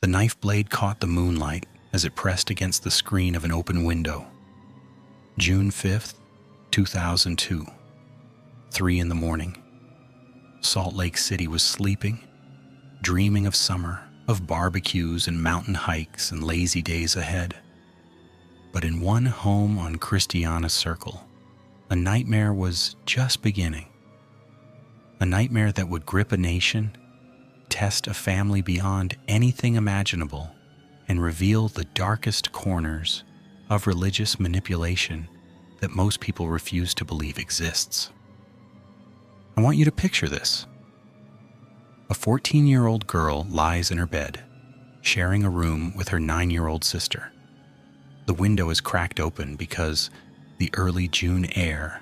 The knife blade caught the moonlight as it pressed against the screen of an open window. June 5th, 2002, 3 in the morning. Salt Lake City was sleeping, dreaming of summer, of barbecues and mountain hikes and lazy days ahead. But in one home on Christiana Circle, a nightmare was just beginning. A nightmare that would grip a nation, test a family beyond anything imaginable, and reveal the darkest corners of religious manipulation that most people refuse to believe exists. I want you to picture this. A 14-year-old girl lies in her bed, sharing a room with her 9-year-old sister. The window is cracked open because the early June air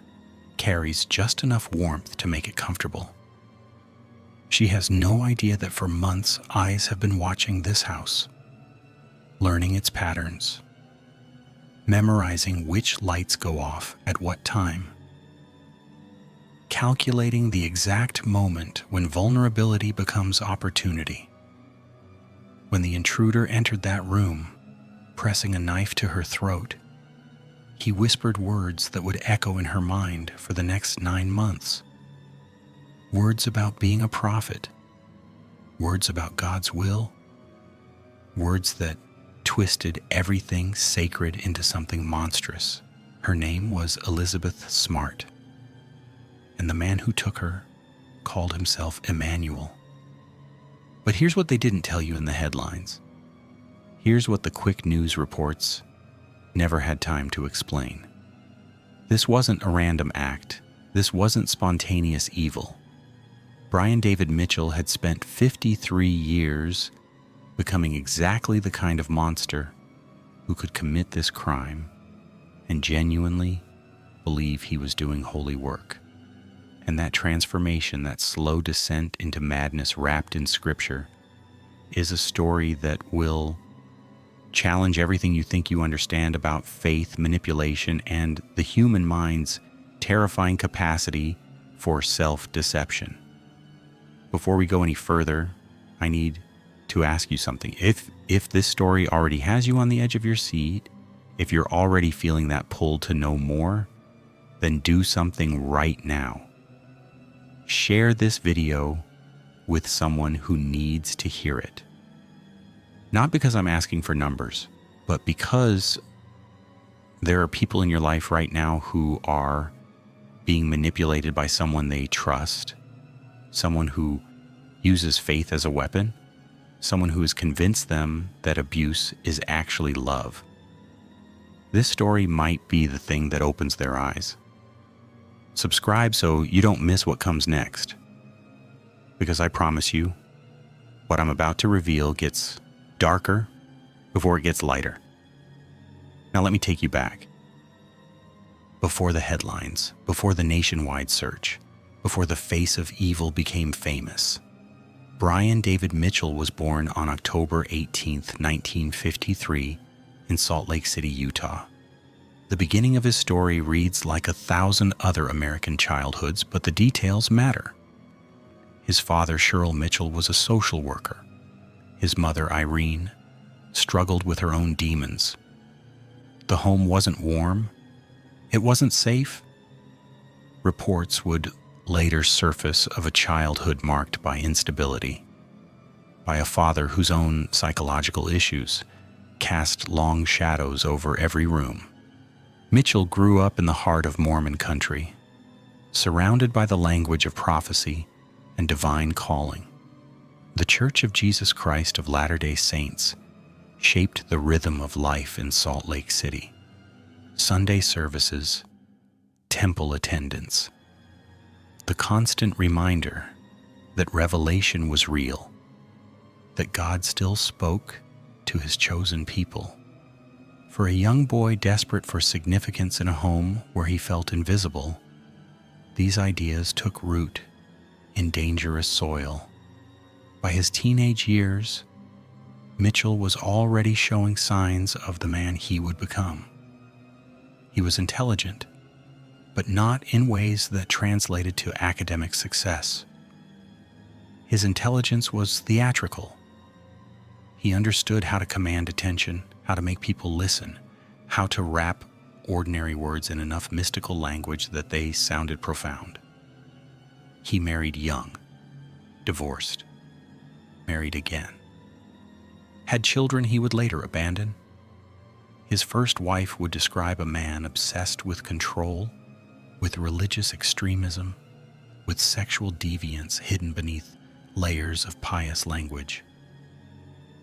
carries just enough warmth to make it comfortable. She has no idea that for months eyes have been watching this house, learning its patterns, memorizing which lights go off at what time, calculating the exact moment when vulnerability becomes opportunity. When the intruder entered that room, pressing a knife to her throat, he whispered words that would echo in her mind for the next 9 months. Words about being a prophet, words about God's will, words that twisted everything sacred into something monstrous. Her name was Elizabeth Smart, and the man who took her called himself Immanuel. But here's what they didn't tell you in the headlines. Here's what the quick news reports never had time to explain. This wasn't a random act. This wasn't spontaneous evil. Brian David Mitchell had spent 53 years becoming exactly the kind of monster who could commit this crime and genuinely believe he was doing holy work. And that transformation, that slow descent into madness wrapped in Scripture, is a story that will challenge everything you think you understand about faith, manipulation, and the human mind's terrifying capacity for self-deception. Before we go any further, I need to ask you something. If this story already has you on the edge of your seat, if you're already feeling that pull to know more, then do something right now. Share this video with someone who needs to hear it. Not because I'm asking for numbers, but because there are people in your life right now who are being manipulated by someone they trust, someone who uses faith as a weapon, someone who has convinced them that abuse is actually love. This story might be the thing that opens their eyes. Subscribe so you don't miss what comes next. Because I promise you, what I'm about to reveal gets darker before it gets lighter. Now let me take you back. Before the headlines, before the nationwide search, before the face of evil became famous, Brian David Mitchell was born on October 18th, 1953, in Salt Lake City, Utah. The beginning of his story reads like 1,000 other American childhoods, but the details matter. His father, Cheryl Mitchell, was a social worker. His mother, Irene, struggled with her own demons. The home wasn't warm. It wasn't safe. Reports would later surface of a childhood marked by instability, by a father whose own psychological issues cast long shadows over every room. Mitchell grew up in the heart of Mormon country, surrounded by the language of prophecy and divine calling. The Church of Jesus Christ of Latter-day Saints shaped the rhythm of life in Salt Lake City. Sunday services, temple attendance, the constant reminder that revelation was real, that God still spoke to his chosen people. For a young boy desperate for significance in a home where he felt invisible, these ideas took root in dangerous soil. By his teenage years, Mitchell was already showing signs of the man he would become. He was intelligent, but not in ways that translated to academic success. His intelligence was theatrical. He understood how to command attention, how to make people listen, how to wrap ordinary words in enough mystical language that they sounded profound. He married young, divorced, married again, had children he would later abandon. His first wife would describe a man obsessed with control, with religious extremism, with sexual deviance hidden beneath layers of pious language.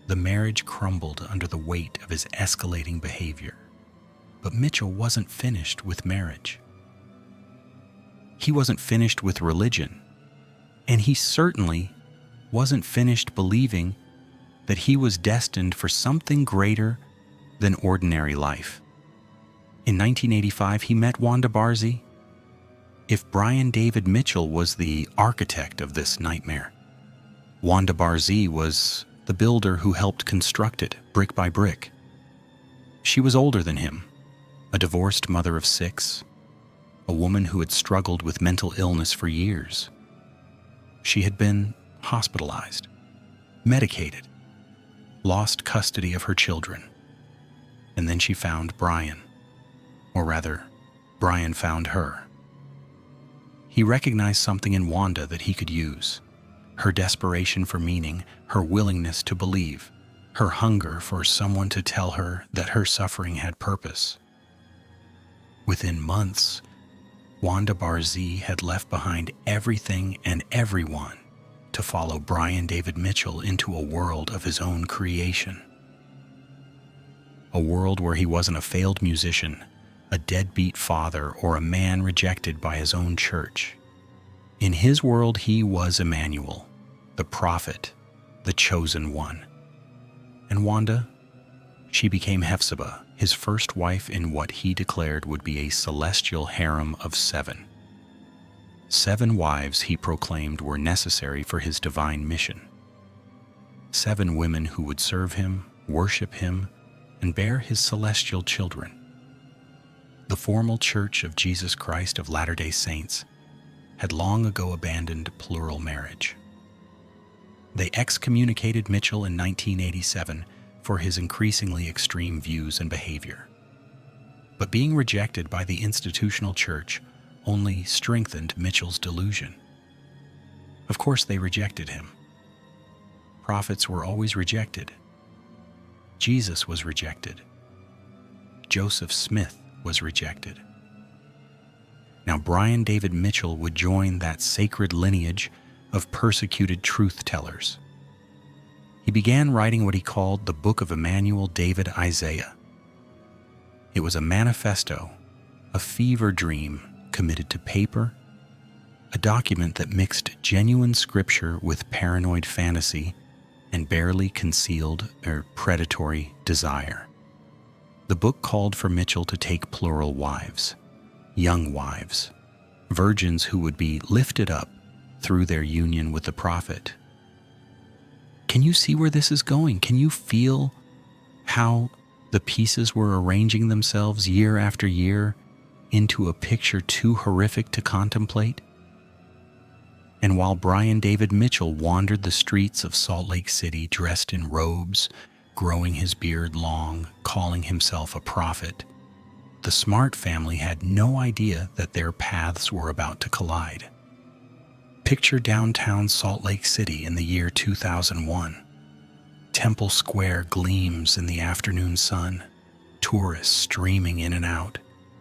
The marriage crumbled under the weight of his escalating behavior. But Mitchell wasn't finished with marriage. He wasn't finished with religion, and he certainly wasn't finished believing that he was destined for something greater than ordinary life. In 1985, he met Wanda Barzee. If Brian David Mitchell was the architect of this nightmare, Wanda Barzee was the builder who helped construct it brick by brick. She was older than him, a divorced mother of 6, a woman who had struggled with mental illness for years. She had been hospitalized, medicated, lost custody of her children, and then she found Brian, or rather, Brian found her. He recognized something in Wanda that he could use: her desperation for meaning, her willingness to believe, her hunger for someone to tell her that her suffering had purpose. Within months, Wanda Barzee had left behind everything and everyone to follow Brian David Mitchell into a world of his own creation. A world where he wasn't a failed musician, a deadbeat father, or a man rejected by his own church. In his world, he was Immanuel, the prophet, the chosen one. And Wanda, she became Hephzibah, his first wife in what he declared would be a celestial harem of 7. 7 wives, he proclaimed, were necessary for his divine mission. 7 women who would serve him, worship him, and bear his celestial children. The formal Church of Jesus Christ of Latter-day Saints had long ago abandoned plural marriage. They excommunicated Mitchell in 1987 for his increasingly extreme views and behavior. But being rejected by the institutional church only strengthened Mitchell's delusion. Of course, they rejected him. Prophets were always rejected. Jesus was rejected. Joseph Smith was rejected. Now, Brian David Mitchell would join that sacred lineage of persecuted truth-tellers. He began writing what he called the Book of Immanuel, David, Isaiah. It was a manifesto, a fever dream committed to paper, a document that mixed genuine scripture with paranoid fantasy and barely concealed or predatory desire. The book called for Mitchell to take plural wives, young wives, virgins who would be lifted up through their union with the prophet. Can you see where this is going? Can you feel how the pieces were arranging themselves year after year into a picture too horrific to contemplate? And while Brian David Mitchell wandered the streets of Salt Lake City dressed in robes, growing his beard long, calling himself a prophet, the Smart family had no idea that their paths were about to collide. Picture downtown Salt Lake City in the year 2001. Temple Square gleams in the afternoon sun, tourists streaming in and out,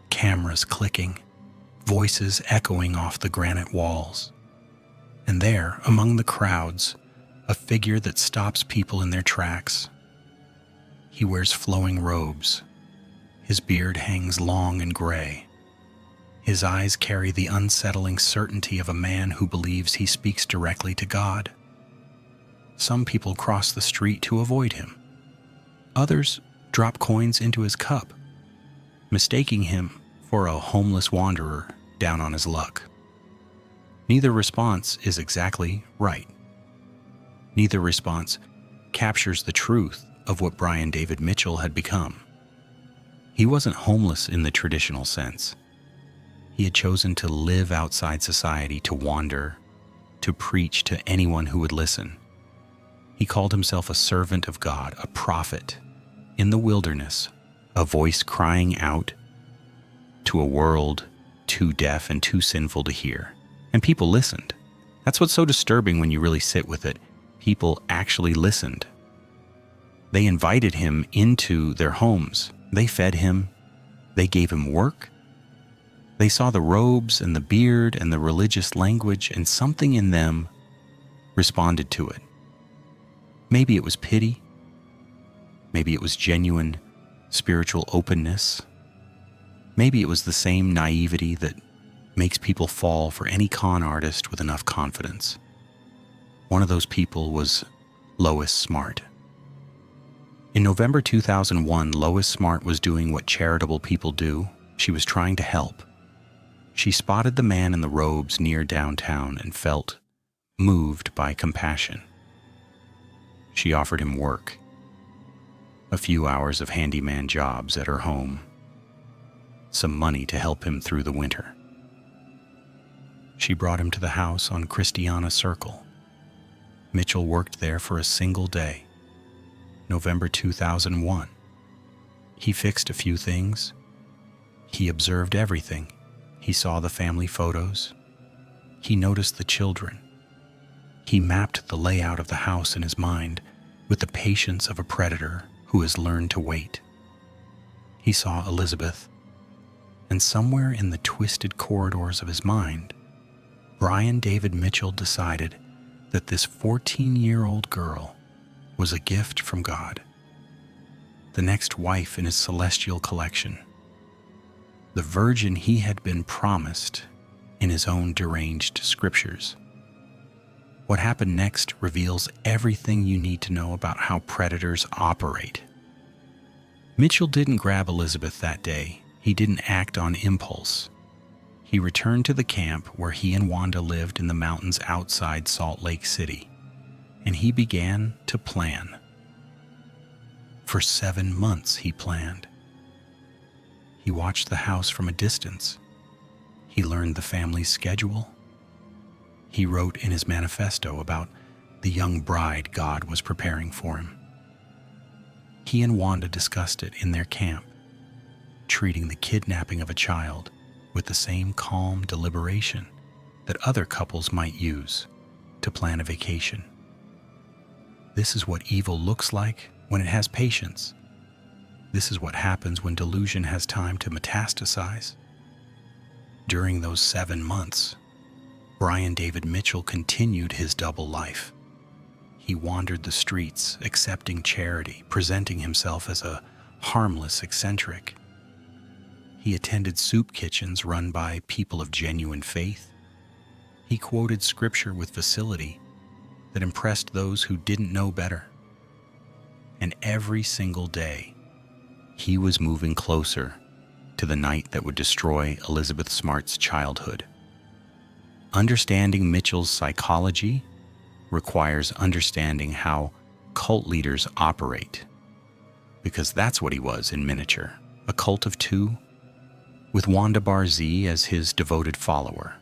cameras clicking, voices echoing off the granite walls. And there, among the crowds, a figure that stops people in their tracks. He wears flowing robes. His beard hangs long and gray. His eyes carry the unsettling certainty of a man who believes he speaks directly to God. Some people cross the street to avoid him. Others drop coins into his cup, mistaking him for a homeless wanderer down on his luck. Neither response is exactly right. Neither response captures the truth of what Brian David Mitchell had become. He wasn't homeless in the traditional sense. He had chosen to live outside society, to wander, to preach to anyone who would listen. He called himself a servant of God, a prophet in the wilderness, a voice crying out to a world too deaf and too sinful to hear. And people listened. That's what's so disturbing when you really sit with it. People actually listened. They invited him into their homes. They fed him. They gave him work. They saw the robes and the beard and the religious language, and something in them responded to it. Maybe it was pity. Maybe it was genuine spiritual openness. Maybe it was the same naivety that makes people fall for any con artist with enough confidence. One of those people was Lois Smart. In November 2001, Lois Smart was doing what charitable people do. She was trying to help. She spotted the man in the robes near downtown and felt moved by compassion. She offered him work, a few hours of handyman jobs at her home, some money to help him through the winter. She brought him to the house on Christiana Circle. Mitchell worked there for a single day, November 2001. He fixed a few things. He observed everything. He saw the family photos. He noticed the children. He mapped the layout of the house in his mind with the patience of a predator who has learned to wait. He saw Elizabeth, and somewhere in the twisted corridors of his mind, Brian David Mitchell decided that this 14-year-old girl was a gift from God, the next wife in his celestial collection, the virgin he had been promised in his own deranged scriptures. What happened next reveals everything you need to know about how predators operate. Mitchell didn't grab Elizabeth that day. He didn't act on impulse. He returned to the camp where he and Wanda lived in the mountains outside Salt Lake City, and he began to plan. For 7 months he planned. He watched the house from a distance. He learned the family's schedule. He wrote in his manifesto about the young bride God was preparing for him. He and Wanda discussed it in their camp, treating the kidnapping of a child with the same calm deliberation that other couples might use to plan a vacation. This is what evil looks like when it has patience. This is what happens when delusion has time to metastasize. During those 7 months, Brian David Mitchell continued his double life. He wandered the streets, accepting charity, presenting himself as a harmless eccentric. He attended soup kitchens run by people of genuine faith. He quoted scripture with facility that impressed those who didn't know better. And every single day, he was moving closer to the night that would destroy Elizabeth Smart's childhood. Understanding Mitchell's psychology requires understanding how cult leaders operate, because that's what he was in miniature, a cult of two, with Wanda Barzee as his devoted follower.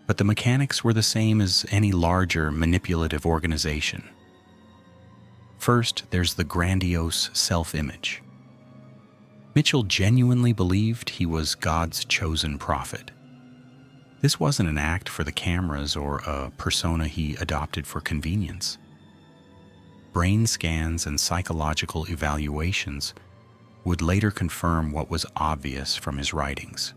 But the mechanics were the same as any larger manipulative organization. First, there's the grandiose self-image. Mitchell genuinely believed he was God's chosen prophet. This wasn't an act for the cameras or a persona he adopted for convenience. Brain scans and psychological evaluations would later confirm what was obvious from his writings.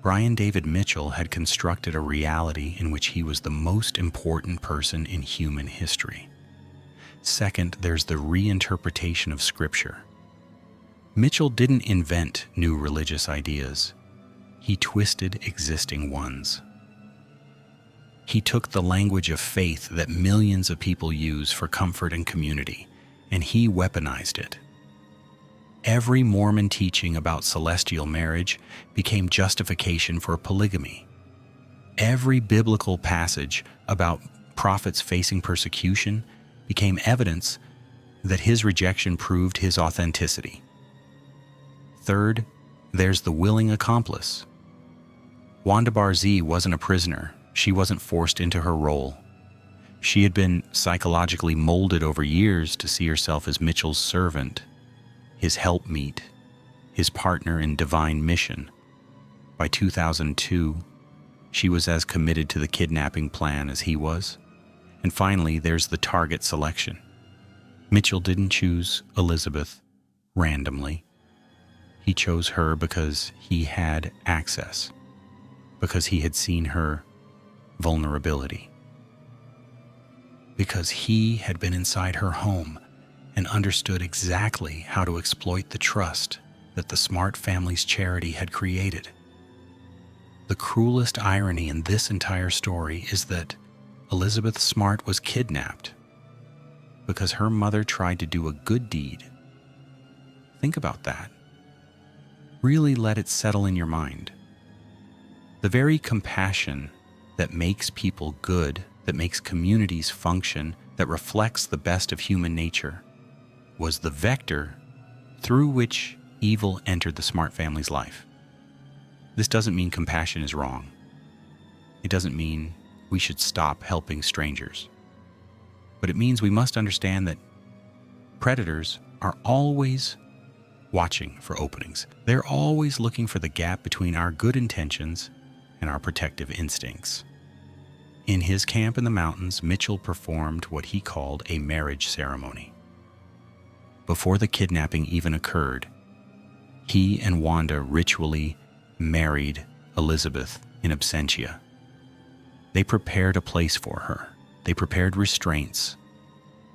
Brian David Mitchell had constructed a reality in which he was the most important person in human history. Second, there's the reinterpretation of Scripture. Mitchell didn't invent new religious ideas. He twisted existing ones. He took the language of faith that millions of people use for comfort and community, and he weaponized it. Every Mormon teaching about celestial marriage became justification for polygamy. Every biblical passage about prophets facing persecution became evidence that his rejection proved his authenticity. Third, there's the willing accomplice. Wanda Barzee wasn't a prisoner. She wasn't forced into her role. She had been psychologically molded over years to see herself as Mitchell's servant, his helpmeet, his partner in divine mission. By 2002, she was as committed to the kidnapping plan as he was. And finally, there's the target selection. Mitchell didn't choose Elizabeth randomly. He chose her because he had access, because he had seen her vulnerability, because he had been inside her home and understood exactly how to exploit the trust that the Smart family's charity had created. The cruelest irony in this entire story is that Elizabeth Smart was kidnapped because her mother tried to do a good deed. Think about that. Really let it settle in your mind. The very compassion that makes people good, that makes communities function, that reflects the best of human nature, was the vector through which evil entered the Smart family's life. This doesn't mean compassion is wrong. It doesn't mean we should stop helping strangers. But it means we must understand that predators are always watching for openings. They're always looking for the gap between our good intentions and our protective instincts. In his camp in the mountains, Mitchell performed what he called a marriage ceremony. Before the kidnapping even occurred, he and Wanda ritually married Elizabeth in absentia. They prepared a place for her. They prepared restraints.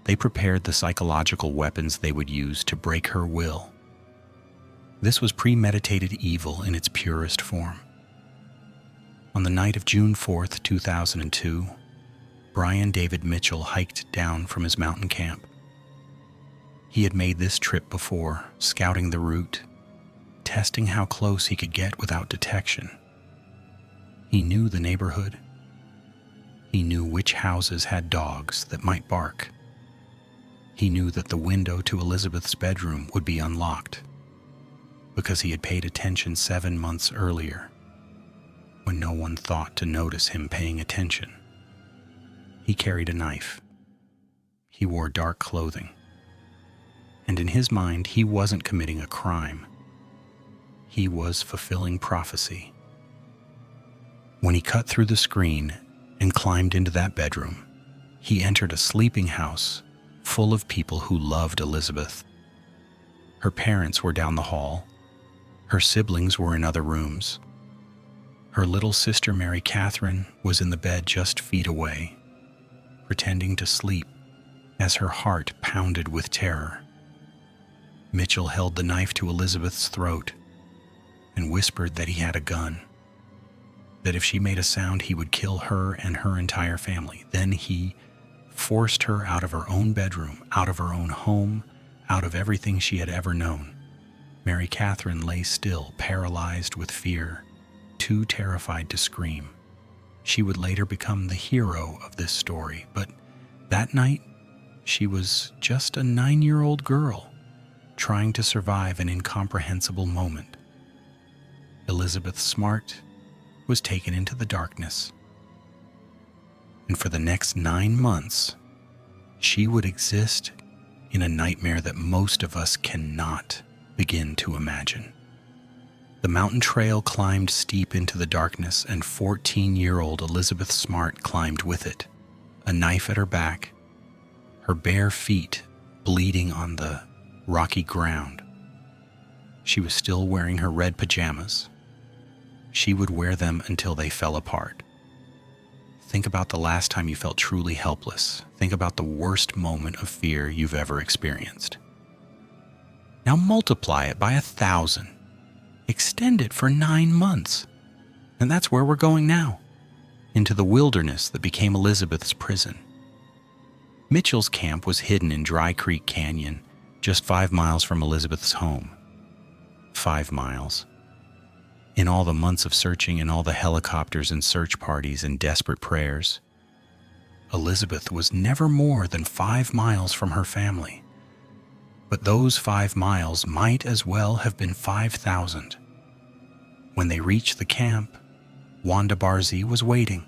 They prepared the psychological weapons they would use to break her will. This was premeditated evil in its purest form. On the night of June 4th, 2002, Brian David Mitchell hiked down from his mountain camp. He had made this trip before, scouting the route, testing how close he could get without detection. He knew the neighborhood. He knew which houses had dogs that might bark. He knew that the window to Elizabeth's bedroom would be unlocked, because he had paid attention 7 months earlier, when no one thought to notice him paying attention. He carried a knife. He wore dark clothing. And in his mind, he wasn't committing a crime. He was fulfilling prophecy. When he cut through the screen and climbed into that bedroom, he entered a sleeping house full of people who loved Elizabeth. Her parents were down the hall. Her siblings were in other rooms. Her little sister, Mary Catherine, was in the bed just feet away, pretending to sleep as her heart pounded with terror. Mitchell held the knife to Elizabeth's throat and whispered that he had a gun, that if she made a sound, he would kill her and her entire family. Then he forced her out of her own bedroom, out of her own home, out of everything she had ever known. Mary Catherine lay still, paralyzed with fear, too terrified to scream. She would later become the hero of this story, but that night, she was just a 9-year-old girl trying to survive an incomprehensible moment. Elizabeth Smart was taken into the darkness, and for the next 9 months, she would exist in a nightmare that most of us cannot begin to imagine. The mountain trail climbed steep into the darkness, and 14-year-old Elizabeth Smart climbed with it, a knife at her back, her bare feet bleeding on the rocky ground. She was still wearing her red pajamas. She would wear them until they fell apart. Think about the last time you felt truly helpless. Think about the worst moment of fear you've ever experienced. Now multiply it by 1,000. Extend it for 9 months. And that's where we're going now, into the wilderness that became Elizabeth's prison. Mitchell's camp was hidden in Dry Creek Canyon, just 5 miles from Elizabeth's home. 5 miles. In all the months of searching and all the helicopters and search parties and desperate prayers, Elizabeth was never more than 5 miles from her family. But those 5 miles might as well have been 5,000. When they reached the camp, Wanda Barzee was waiting.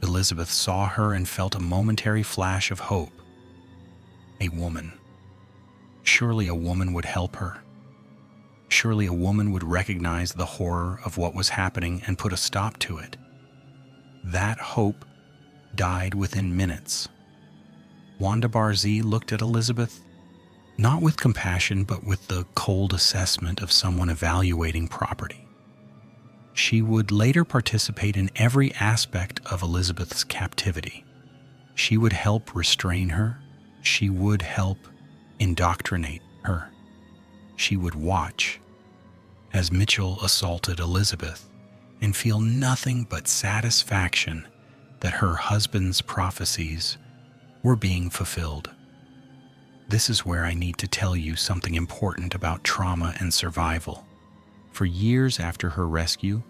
Elizabeth saw her and felt a momentary flash of hope. A woman. Surely a woman would help her. Surely a woman would recognize the horror of what was happening and put a stop to it. That hope died within minutes. Wanda Barzee looked at Elizabeth, not with compassion, but with the cold assessment of someone evaluating property. She would later participate in every aspect of Elizabeth's captivity. She would help restrain her. She would help indoctrinate her. She would watch as Mitchell assaulted Elizabeth and feel nothing but satisfaction that her husband's prophecies were being fulfilled. This is where I need to tell you something important about trauma and survival. For years after her rescue,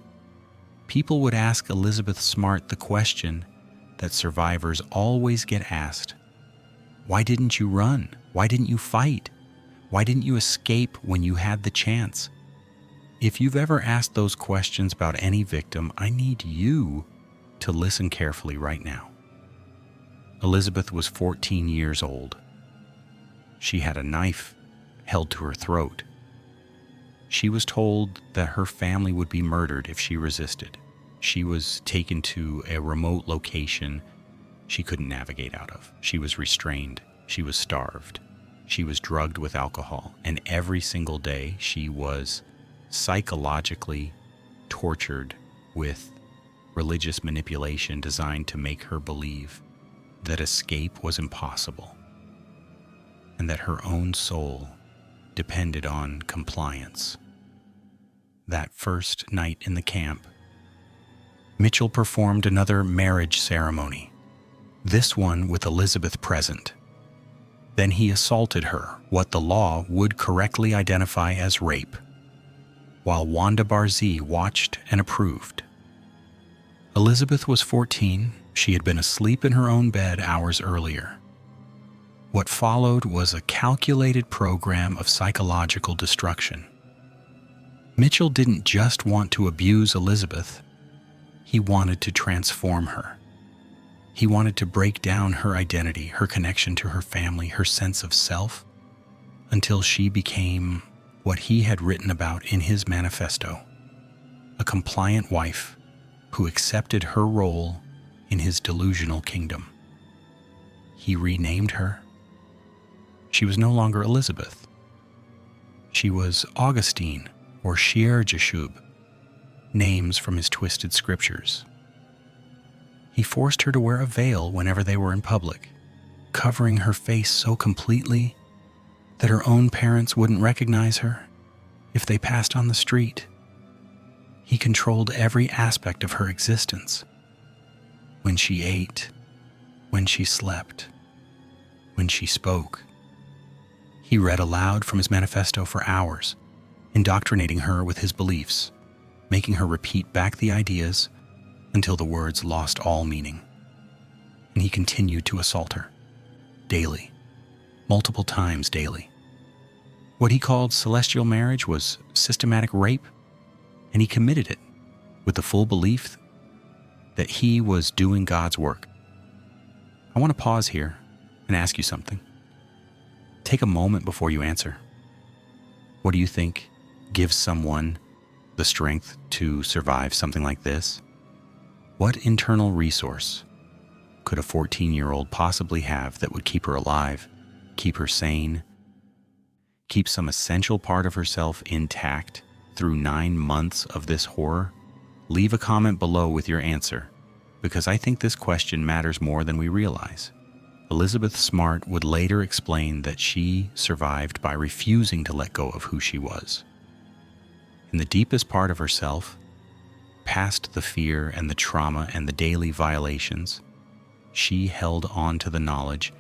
people would ask Elizabeth Smart the question that survivors always get asked. Why didn't you run? Why didn't you fight? Why didn't you escape when you had the chance? If you've ever asked those questions about any victim, I need you to listen carefully right now. Elizabeth was 14 years old. She had a knife held to her throat. She was told that her family would be murdered if she resisted. She was taken to a remote location she couldn't navigate out of. She was restrained. She was starved. She was drugged with alcohol. And every single day she was psychologically tortured with religious manipulation designed to make her believe that escape was impossible and that her own soul depended on compliance. That first night in the camp, Mitchell performed another marriage ceremony, this one with Elizabeth present. Then he assaulted her, what the law would correctly identify as rape, while Wanda Barzee watched and approved. Elizabeth was 14. She had been asleep in her own bed hours earlier. What followed was a calculated program of psychological destruction. Mitchell didn't just want to abuse Elizabeth. He wanted to transform her. He wanted to break down her identity, her connection to her family, her sense of self, until she became what he had written about in his manifesto, a compliant wife who accepted her role in his delusional kingdom. He renamed her. She was no longer Elizabeth. She was Augustine or Shier Jeshub, names from his twisted scriptures. He forced her to wear a veil whenever they were in public, covering her face so completely that her own parents wouldn't recognize her if they passed on the street. He controlled every aspect of her existence. When she ate, when she slept, when she spoke. He read aloud from his manifesto for hours, indoctrinating her with his beliefs, making her repeat back the ideas until the words lost all meaning. And he continued to assault her, daily, multiple times daily. What he called celestial marriage was systematic rape, and he committed it with the full belief that he was doing God's work. I want to pause here and ask you something. Take a moment before you answer. What do you think gives someone the strength to survive something like this? What internal resource could a 14-year-old possibly have that would keep her alive, keep her sane, keep some essential part of herself intact through 9 months of this horror? Leave a comment below with your answer, because I think this question matters more than we realize. Elizabeth Smart would later explain that she survived by refusing to let go of who she was. In the deepest part of herself, past the fear and the trauma and the daily violations, she held on to the knowledge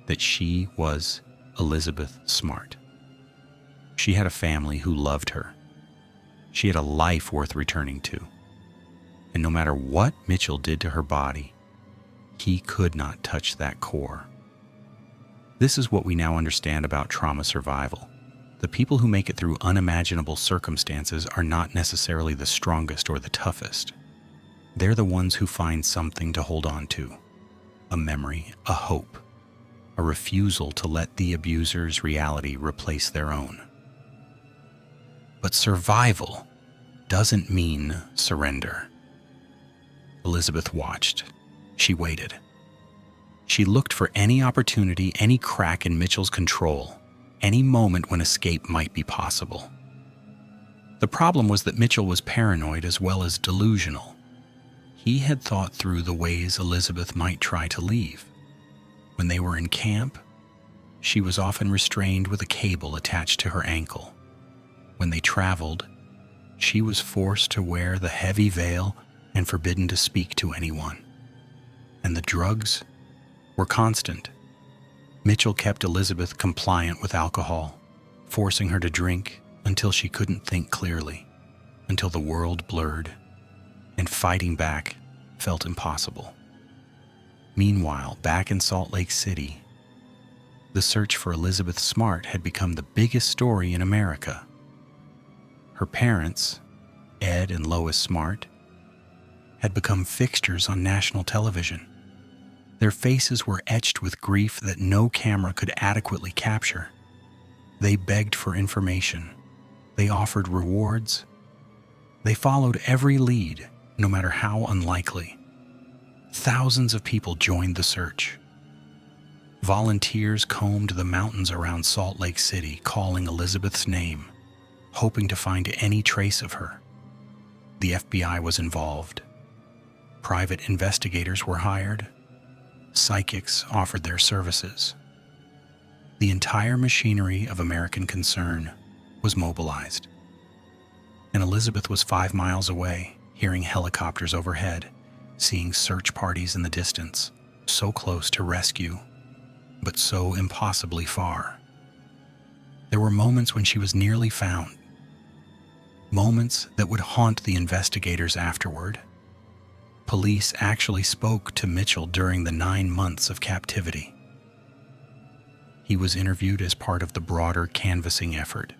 that she was Elizabeth Smart. She had a family who loved her. She had a life worth returning to. And no matter what Mitchell did to her body, he could not touch that core. This is what we now understand about trauma survival. The people who make it through unimaginable circumstances are not necessarily the strongest or the toughest. They're the ones who find something to hold on to, a memory, a hope, a refusal to let the abuser's reality replace their own. But survival doesn't mean surrender. Elizabeth watched. She waited. She looked for any opportunity, any crack in Mitchell's control, any moment when escape might be possible. The problem was that Mitchell was paranoid as well as delusional. He had thought through the ways Elizabeth might try to leave. When they were in camp, she was often restrained with a cable attached to her ankle. When they traveled, she was forced to wear the heavy veil and forbidden to speak to anyone. And the drugs were constant. Mitchell kept Elizabeth compliant with alcohol, forcing her to drink until she couldn't think clearly, until the world blurred, and fighting back felt impossible. Meanwhile, back in Salt Lake City, the search for Elizabeth Smart had become the biggest story in America. Her parents, Ed and Lois Smart, had become fixtures on national television. Their faces were etched with grief that no camera could adequately capture. They begged for information. They offered rewards. They followed every lead, no matter how unlikely. Thousands of people joined the search. Volunteers combed the mountains around Salt Lake City, calling Elizabeth's name, hoping to find any trace of her. The FBI was involved. Private investigators were hired. Psychics offered their services. The entire machinery of American concern was mobilized. And Elizabeth was 5 miles away, hearing helicopters overhead, seeing search parties in the distance, so close to rescue, but so impossibly far. There were moments when she was nearly found, moments that would haunt the investigators afterward. Police actually spoke to Mitchell during the 9 months of captivity. He was interviewed as part of the broader canvassing effort.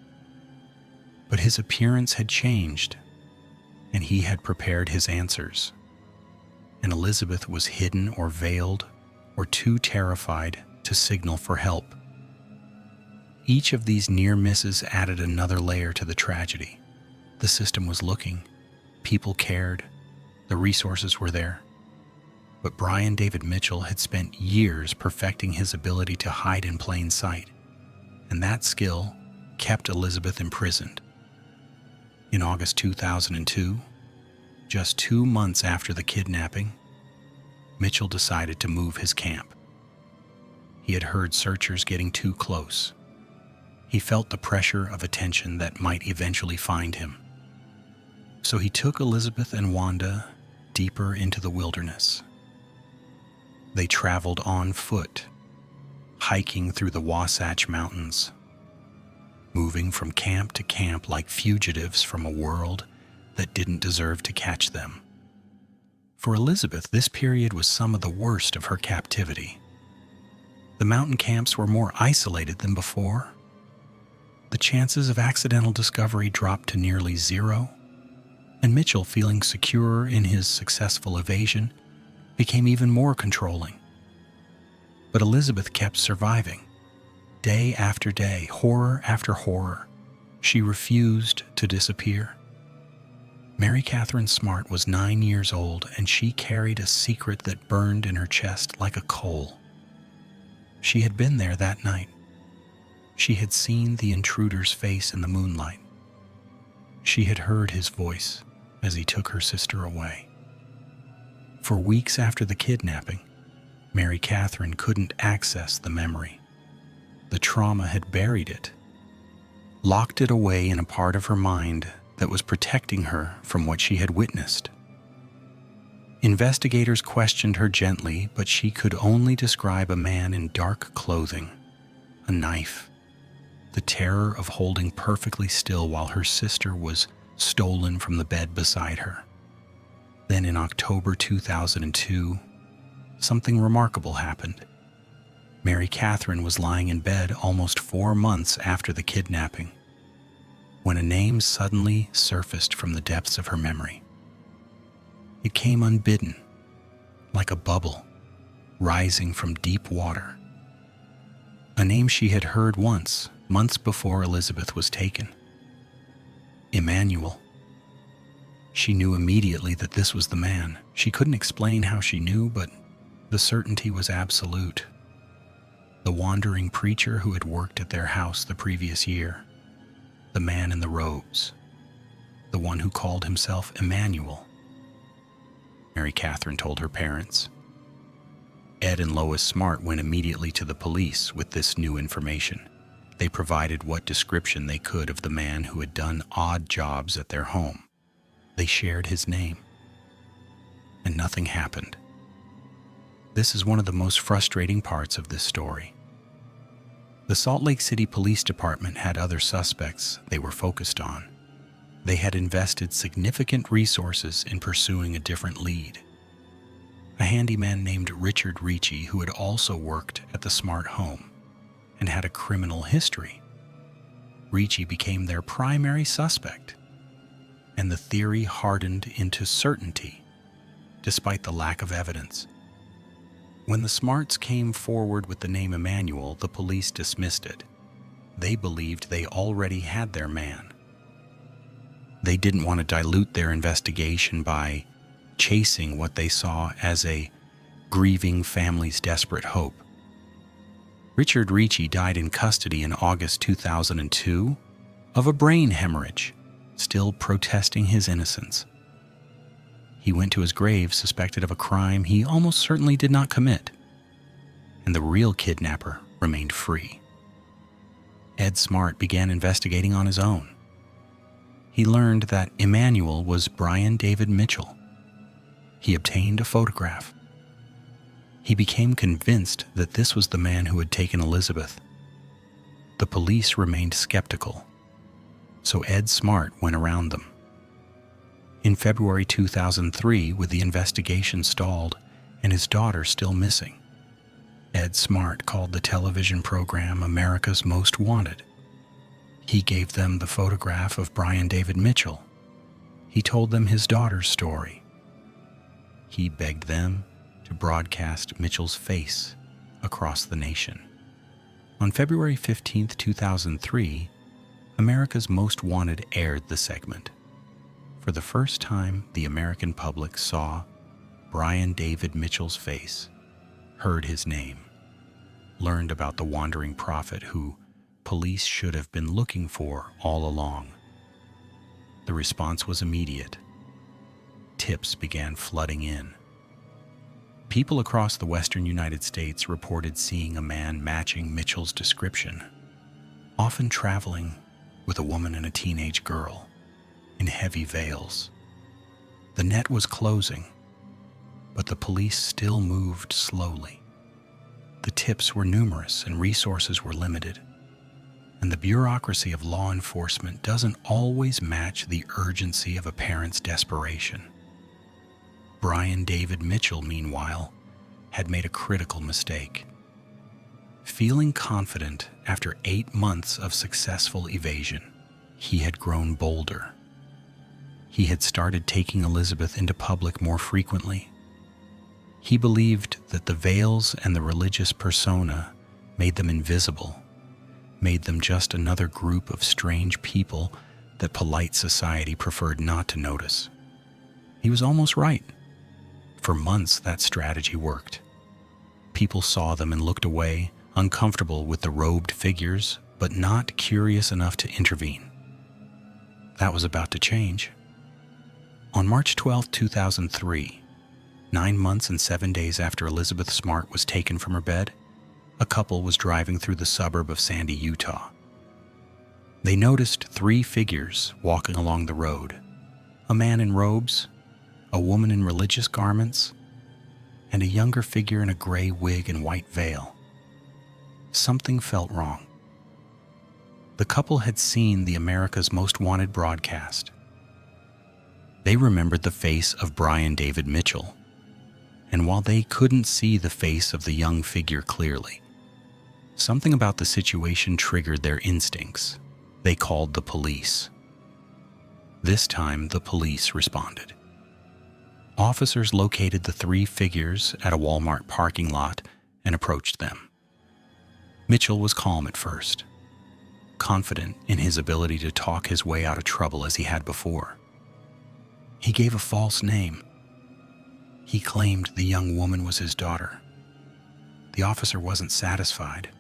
But his appearance had changed, and he had prepared his answers. And Elizabeth was hidden or veiled or too terrified to signal for help. Each of these near misses added another layer to the tragedy. The system was looking. People cared. The resources were there. But Brian David Mitchell had spent years perfecting his ability to hide in plain sight, and that skill kept Elizabeth imprisoned. In August 2002, just 2 months after the kidnapping, Mitchell decided to move his camp. He had heard searchers getting too close. He felt the pressure of attention that might eventually find him. So he took Elizabeth and Wanda deeper into the wilderness. They traveled on foot, hiking through the Wasatch Mountains, moving from camp to camp like fugitives from a world that didn't deserve to catch them. For Elizabeth, this period was some of the worst of her captivity. The mountain camps were more isolated than before. The chances of accidental discovery dropped to nearly zero, and Mitchell, feeling secure in his successful evasion, became even more controlling. But Elizabeth kept surviving. Day after day, horror after horror, she refused to disappear. Mary Catherine Smart was 9 years old, and she carried a secret that burned in her chest like a coal. She had been there that night. She had seen the intruder's face in the moonlight. She had heard his voice as he took her sister away. For weeks after the kidnapping, Mary Catherine couldn't access the memory. The trauma had buried it, locked it away in a part of her mind that was protecting her from what she had witnessed. Investigators questioned her gently, but she could only describe a man in dark clothing, a knife, the terror of holding perfectly still while her sister was stolen from the bed beside her. Then in October 2002, something remarkable happened. Mary Catherine was lying in bed almost 4 months after the kidnapping, when a name suddenly surfaced from the depths of her memory. It came unbidden, like a bubble rising from deep water. A name she had heard once, months before Elizabeth was taken. Immanuel. She knew immediately that this was the man. She couldn't explain how she knew, but the certainty was absolute. The wandering preacher who had worked at their house the previous year. The man in the robes. The one who called himself Immanuel. Mary Catherine told her parents. Ed and Lois Smart went immediately to the police with this new information. They provided what description they could of the man who had done odd jobs at their home. They shared his name. And nothing happened. This is one of the most frustrating parts of this story. The Salt Lake City Police Department had other suspects they were focused on. They had invested significant resources in pursuing a different lead. A handyman named Richard Ricci, who had also worked at the Smart home and had a criminal history. Ricci became their primary suspect, and the theory hardened into certainty, despite the lack of evidence. When the Smarts came forward with the name Immanuel, the police dismissed it. They believed they already had their man. They didn't want to dilute their investigation by chasing what they saw as a grieving family's desperate hope. Richard Ricci died in custody in August 2002 of a brain hemorrhage, still protesting his innocence. He went to his grave suspected of a crime he almost certainly did not commit, and the real kidnapper remained free. Ed Smart began investigating on his own. He learned that Immanuel was Brian David Mitchell. He obtained a photograph. He became convinced that this was the man who had taken Elizabeth. The police remained skeptical, so Ed Smart went around them. In February 2003, with the investigation stalled and his daughter still missing, Ed Smart called the television program America's Most Wanted. He gave them the photograph of Brian David Mitchell. He told them his daughter's story. He begged them to broadcast Mitchell's face across the nation. On February 15, 2003, America's Most Wanted aired the segment. For the first time, the American public saw Brian David Mitchell's face, heard his name, learned about the wandering prophet who police should have been looking for all along. The response was immediate. Tips began flooding in. People across the western United States reported seeing a man matching Mitchell's description, often traveling with a woman and a teenage girl in heavy veils. The net was closing, but the police still moved slowly. The tips were numerous and resources were limited, and the bureaucracy of law enforcement doesn't always match the urgency of a parent's desperation. Brian David Mitchell, meanwhile, had made a critical mistake. Feeling confident after 8 months of successful evasion, he had grown bolder. He had started taking Elizabeth into public more frequently. He believed that the veils and the religious persona made them invisible, made them just another group of strange people that polite society preferred not to notice. He was almost right. For months, that strategy worked. People saw them and looked away, uncomfortable with the robed figures, but not curious enough to intervene. That was about to change. On March 12, 2003, 9 months and 7 days after Elizabeth Smart was taken from her bed, a couple was driving through the suburb of Sandy, Utah. They noticed 3 figures walking along the road: a man in robes, a woman in religious garments, and a younger figure in a gray wig and white veil. Something felt wrong. The couple had seen the America's Most Wanted broadcast. They remembered the face of Brian David Mitchell, and while they couldn't see the face of the young figure clearly, something about the situation triggered their instincts. They called the police. This time, the police responded. Officers located the three figures at a Walmart parking lot and approached them. Mitchell was calm at first, confident in his ability to talk his way out of trouble as he had before. He gave a false name. He claimed the young woman was his daughter. The officer wasn't satisfied.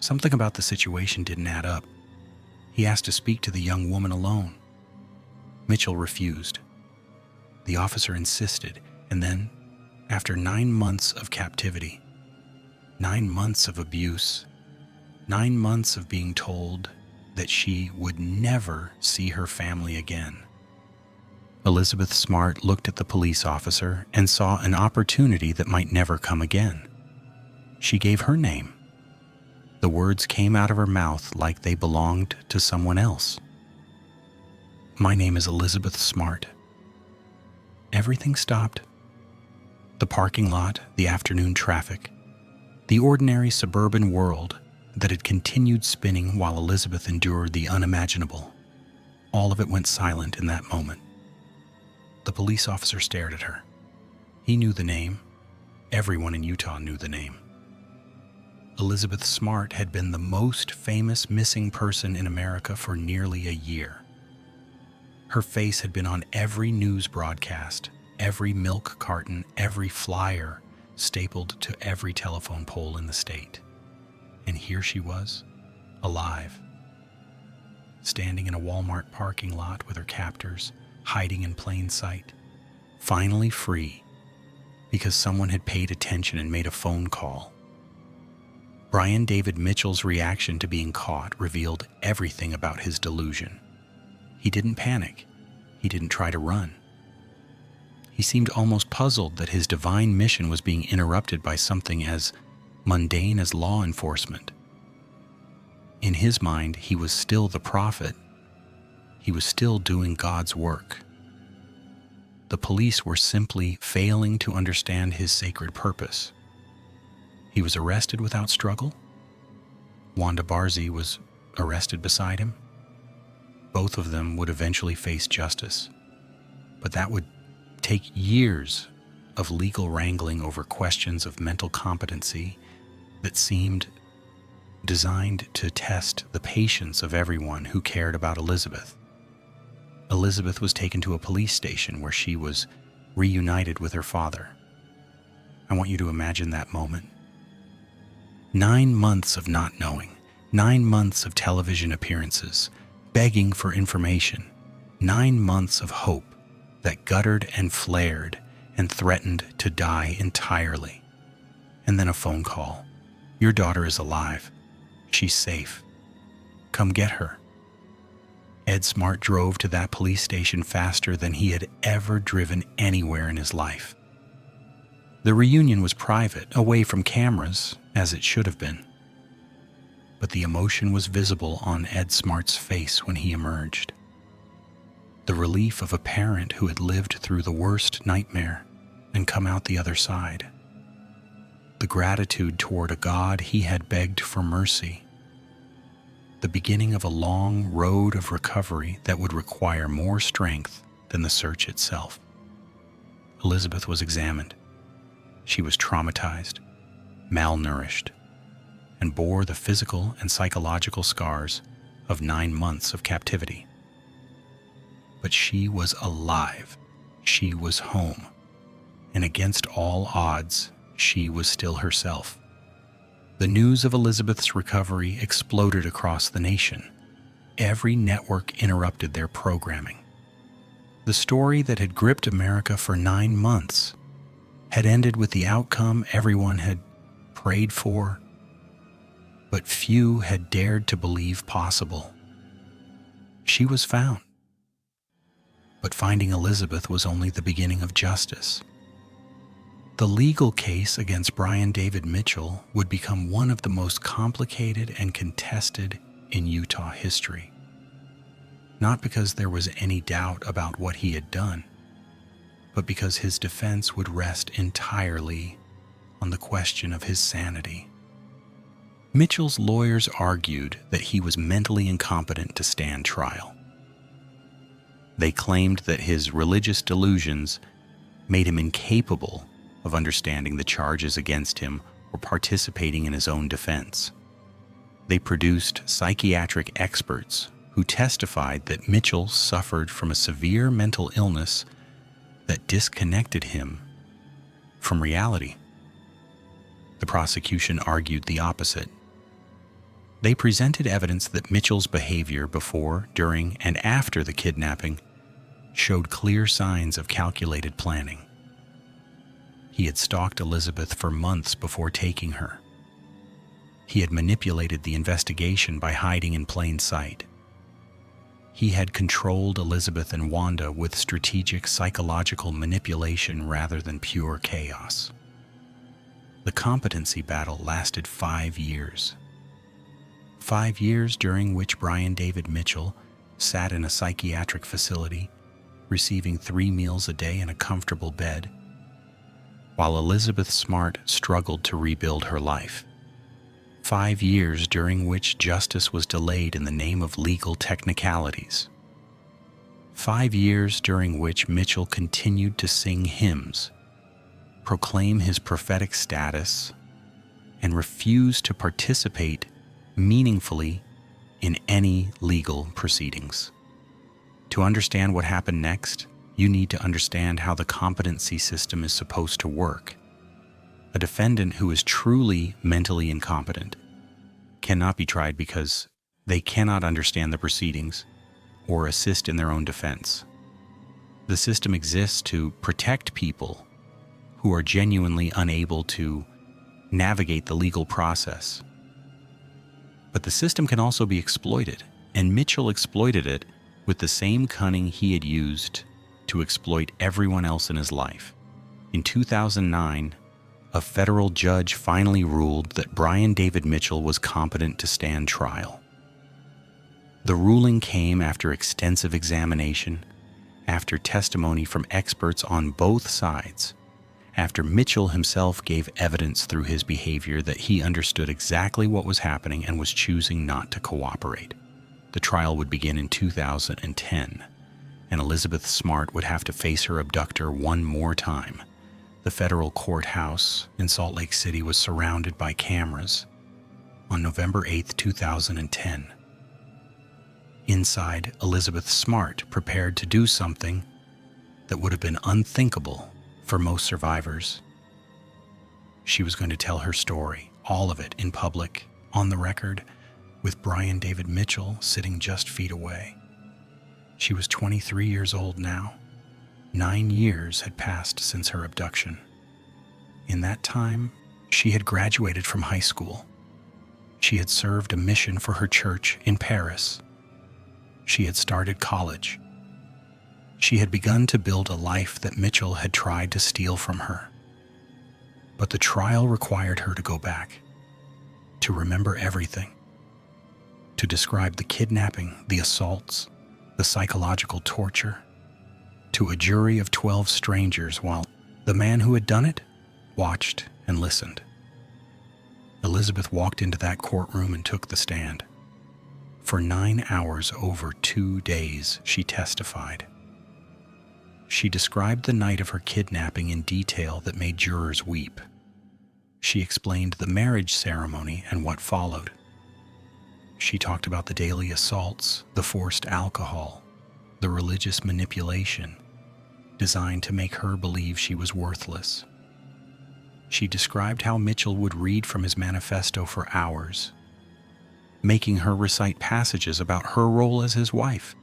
Something about the situation didn't add up. He asked to speak to the young woman alone. Mitchell refused. The officer insisted, and then, after 9 months of captivity, 9 months of abuse, 9 months of being told that she would never see her family again, Elizabeth Smart looked at the police officer and saw an opportunity that might never come again. She gave her name. The words came out of her mouth like they belonged to someone else. "My name is Elizabeth Smart." Everything stopped. The parking lot, the afternoon traffic, the ordinary suburban world that had continued spinning while Elizabeth endured the unimaginable. All of it went silent in that moment. The police officer stared at her. He knew the name. Everyone in Utah knew the name. Elizabeth Smart had been the most famous missing person in America for nearly a year. Her face had been on every news broadcast, every milk carton, every flyer stapled to every telephone pole in the state. And here she was, alive, standing in a Walmart parking lot with her captors, hiding in plain sight, finally free because someone had paid attention and made a phone call. Brian David Mitchell's reaction to being caught revealed everything about his delusion. He didn't panic. He didn't try to run. He seemed almost puzzled that his divine mission was being interrupted by something as mundane as law enforcement. In his mind, he was still the prophet. He was still doing God's work. The police were simply failing to understand his sacred purpose. He was arrested without struggle. Wanda Barzee was arrested beside him. Both of them would eventually face justice, but that would take years of legal wrangling over questions of mental competency that seemed designed to test the patience of everyone who cared about Elizabeth. Elizabeth was taken to a police station where she was reunited with her father. I want you to imagine that moment. 9 months of not knowing, 9 months of television appearances, begging for information, 9 months of hope that guttered and flared and threatened to die entirely. And then a phone call. "Your daughter is alive. She's safe. Come get her." Ed Smart drove to that police station faster than he had ever driven anywhere in his life. The reunion was private, away from cameras, as it should have been. But the emotion was visible on Ed Smart's face when he emerged. The relief of a parent who had lived through the worst nightmare and come out the other side. The gratitude toward a God he had begged for mercy. The beginning of a long road of recovery that would require more strength than the search itself. Elizabeth was examined. She was traumatized, malnourished, and bore the physical and psychological scars of 9 months of captivity. But she was alive. She was home. And against all odds, she was still herself. The news of Elizabeth's recovery exploded across the nation. Every network interrupted their programming. The story that had gripped America for 9 months had ended with the outcome everyone had prayed for, but few had dared to believe possible. She was found. But finding Elizabeth was only the beginning of justice. The legal case against Brian David Mitchell would become one of the most complicated and contested in Utah history. Not because there was any doubt about what he had done, but because his defense would rest entirely on the question of his sanity. Mitchell's lawyers argued that he was mentally incompetent to stand trial. They claimed that his religious delusions made him incapable of understanding the charges against him or participating in his own defense. They produced psychiatric experts who testified that Mitchell suffered from a severe mental illness that disconnected him from reality. The prosecution argued the opposite. They presented evidence that Mitchell's behavior before, during, and after the kidnapping showed clear signs of calculated planning. He had stalked Elizabeth for months before taking her. He had manipulated the investigation by hiding in plain sight. He had controlled Elizabeth and Wanda with strategic psychological manipulation rather than pure chaos. The competency battle lasted 5 years. 5 years during which Brian David Mitchell sat in a psychiatric facility, receiving 3 meals a day in a comfortable bed, while Elizabeth Smart struggled to rebuild her life. 5 years during which justice was delayed in the name of legal technicalities. 5 years during which Mitchell continued to sing hymns, proclaim his prophetic status, and refuse to participate meaningfully in any legal proceedings. To understand what happened next, you need to understand how the competency system is supposed to work. A defendant who is truly mentally incompetent cannot be tried because they cannot understand the proceedings or assist in their own defense. The system exists to protect people who are genuinely unable to navigate the legal process. But the system can also be exploited, and Mitchell exploited it with the same cunning he had used to exploit everyone else in his life. In 2009, a federal judge finally ruled that Brian David Mitchell was competent to stand trial. The ruling came after extensive examination, after testimony from experts on both sides, after Mitchell himself gave evidence through his behavior that he understood exactly what was happening and was choosing not to cooperate. The trial would begin in 2010, and Elizabeth Smart would have to face her abductor one more time. The federal courthouse in Salt Lake City was surrounded by cameras on November 8, 2010. Inside, Elizabeth Smart prepared to do something that would have been unthinkable for most survivors. She was going to tell her story, all of it in public, on the record, with Brian David Mitchell sitting just feet away. She was 23 years old now. 9 years had passed since her abduction. In that time, she had graduated from high school. She had served a mission for her church in Paris. She had started college. She had begun to build a life that Mitchell had tried to steal from her. But the trial required her to go back, to remember everything, to describe the kidnapping, the assaults, the psychological torture, to a jury of 12 strangers while the man who had done it watched and listened. Elizabeth walked into that courtroom and took the stand. For 9 hours over 2 days, she testified. She described the night of her kidnapping in detail that made jurors weep. She explained the marriage ceremony and what followed. She talked about the daily assaults, the forced alcohol, the religious manipulation designed to make her believe she was worthless. She described how Mitchell would read from his manifesto for hours, making her recite passages about her role as his wife.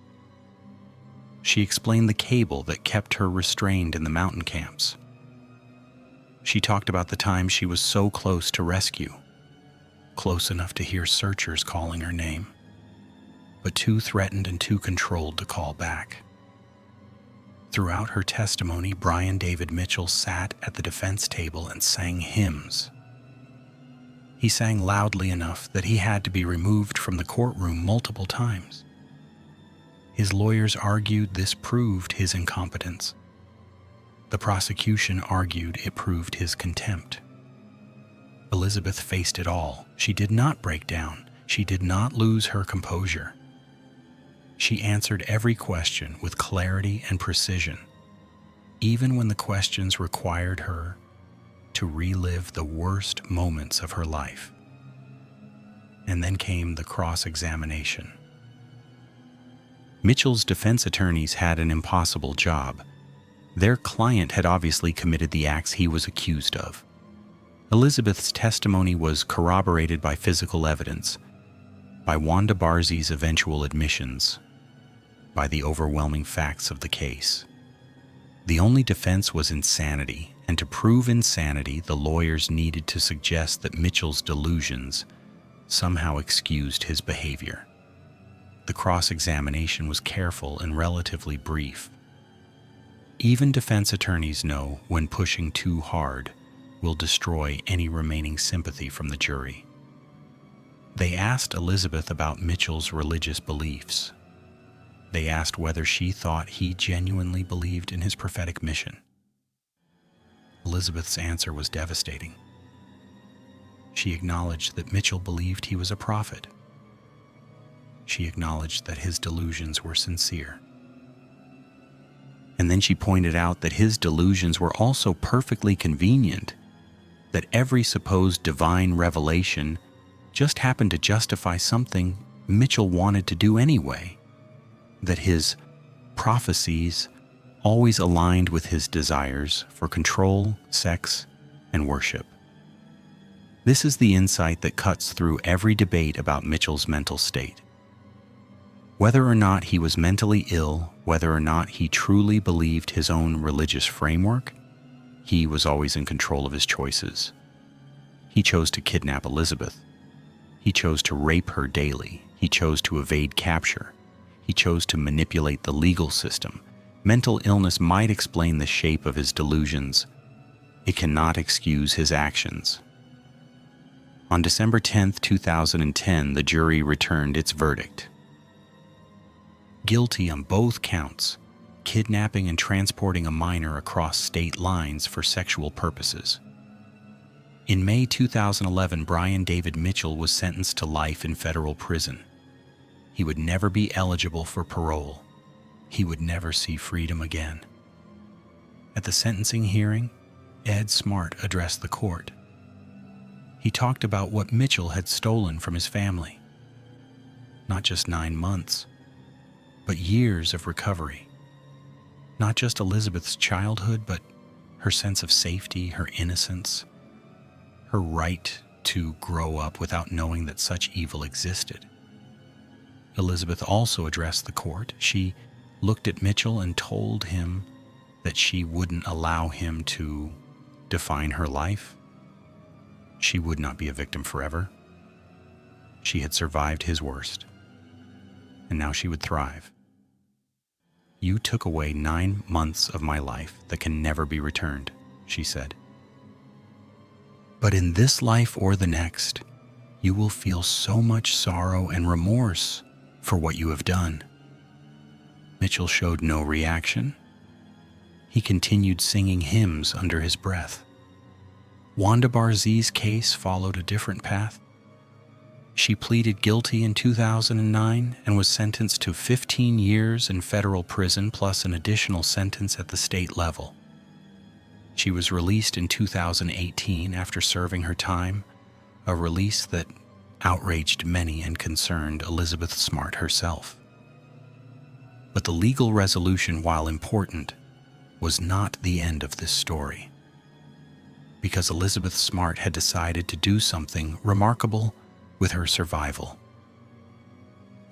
She explained the cable that kept her restrained in the mountain camps. She talked about the time she was so close to rescue, close enough to hear searchers calling her name, but too threatened and too controlled to call back. Throughout her testimony, Brian David Mitchell sat at the defense table and sang hymns. He sang loudly enough that he had to be removed from the courtroom multiple times. His lawyers argued this proved his incompetence. The prosecution argued it proved his contempt. Elizabeth faced it all. She did not break down. She did not lose her composure. She answered every question with clarity and precision. even when the questions required her to relive the worst moments of her life. And then came the cross-examination. Mitchell's defense attorneys had an impossible job. Their client had obviously committed the acts he was accused of. Elizabeth's testimony was corroborated by physical evidence, by Wanda Barzee's eventual admissions, by the overwhelming facts of the case. The only defense was insanity, and to prove insanity, the lawyers needed to suggest that Mitchell's delusions somehow excused his behavior. The cross-examination was careful and relatively brief. Even defense attorneys know when pushing too hard will destroy any remaining sympathy from the jury. They asked Elizabeth about Mitchell's religious beliefs. They asked whether she thought he genuinely believed in his prophetic mission. Elizabeth's answer was devastating. She acknowledged that Mitchell believed he was a prophet. She acknowledged that his delusions were sincere. And then she pointed out that his delusions were also perfectly convenient, that every supposed divine revelation just happened to justify something Mitchell wanted to do anyway, that his prophecies always aligned with his desires for control, sex, and worship. This is the insight that cuts through every debate about Mitchell's mental state. Whether or not he was mentally ill, whether or not he truly believed his own religious framework, he was always in control of his choices. He chose to kidnap Elizabeth. He chose to rape her daily. He chose to evade capture. He chose to manipulate the legal system. Mental illness might explain the shape of his delusions. It cannot excuse his actions. On December 10, 2010, the jury returned its verdict. Guilty on both counts, kidnapping and transporting a minor across state lines for sexual purposes. In May 2011, Brian David Mitchell was sentenced to life in federal prison. He would never be eligible for parole. He would never see freedom again. At the sentencing hearing, Ed Smart addressed the court. He talked about what Mitchell had stolen from his family. Not just 9 months, but years of recovery. Not just Elizabeth's childhood, but her sense of safety, her innocence, her right to grow up without knowing that such evil existed. Elizabeth also addressed the court. She looked at Mitchell and told him that she wouldn't allow him to define her life. She would not be a victim forever. She had survived his worst, and now she would thrive. "You took away 9 months of my life that can never be returned," she said. "But in this life or the next, you will feel so much sorrow and remorse for what you have done." Mitchell showed no reaction. He continued singing hymns under his breath. Wanda Barzee's case followed a different path. She pleaded guilty in 2009 and was sentenced to 15 years in federal prison plus an additional sentence at the state level. She was released in 2018 after serving her time, a release that outraged many and concerned Elizabeth Smart herself. But the legal resolution, while important, was not the end of this story. Because Elizabeth Smart had decided to do something remarkable with her survival.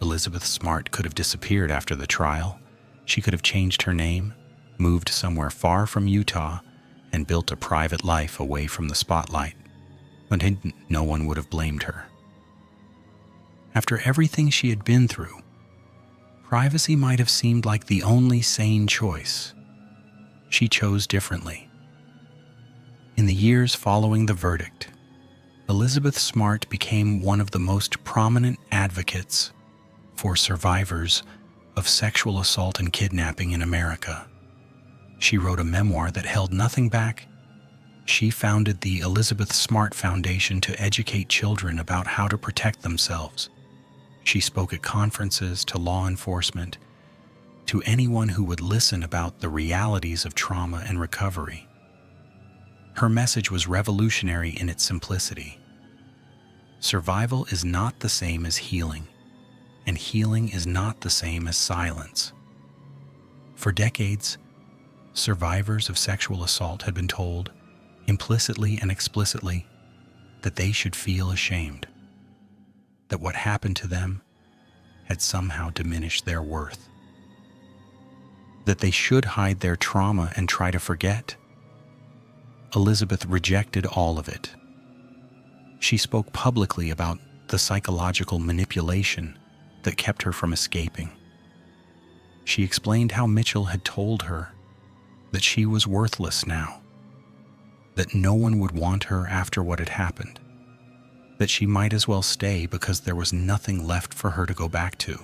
Elizabeth Smart could have disappeared after the trial. She could have changed her name, moved somewhere far from Utah, and built a private life away from the spotlight. But no one would have blamed her. After everything she had been through, privacy might have seemed like the only sane choice. She chose differently. In the years following the verdict, Elizabeth Smart became one of the most prominent advocates for survivors of sexual assault and kidnapping in America. She wrote a memoir that held nothing back. She founded the Elizabeth Smart Foundation to educate children about how to protect themselves. She spoke at conferences to law enforcement, to anyone who would listen about the realities of trauma and recovery. Her message was revolutionary in its simplicity. Survival is not the same as healing, and healing is not the same as silence. For decades, survivors of sexual assault had been told, implicitly and explicitly, that they should feel ashamed, that what happened to them had somehow diminished their worth, that they should hide their trauma and try to forget. Elizabeth rejected all of it. She spoke publicly about the psychological manipulation that kept her from escaping. She explained how Mitchell had told her that she was worthless now, that no one would want her after what had happened, that she might as well stay because there was nothing left for her to go back to.